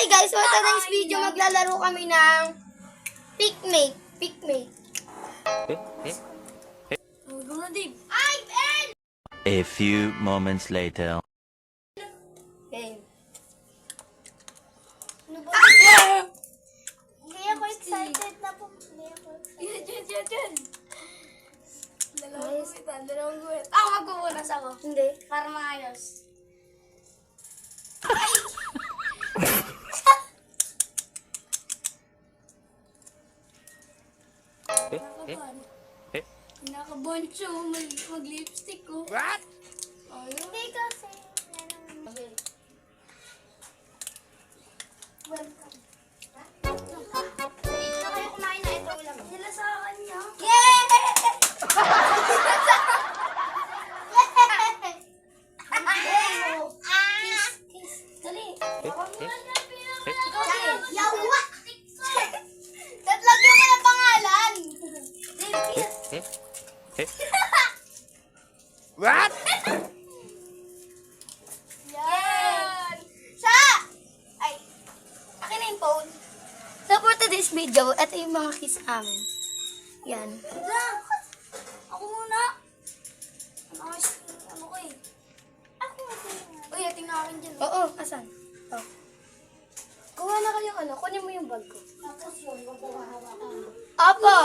Hi guys, for today's video maglalaro kami ng Pikmate. Go na, Dave. A few moments later. Okay. Hindi ako excited na po. Hindi ako excited. Yan. Dalawang guhit. Ako magpupunas ako. Hindi. Para maayos. Nakaboncho, mag-lipstick ko. What? Hindi kasi. Okay. Welcome. Dito kayo kumain na ito ulam. Sila sa kanya. Dali. Yawa! Tatlag mo ka ng pangalan. What? Yan. Sa! Ay, akin na yung phone. So for today's video, ito yung mga kiss namin. Yan. Ako muna. Ano ko eh. Ako muna. Uy, tingnan akin dyan. Oo, asan? Oh. Kuha na kayong ano, kunin mo yung bag ko. Tapos yun, huwag mo hawakan. Opo!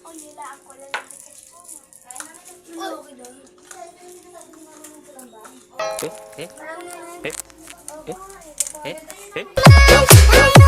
O nila ako lang yung Okay doon. Eh?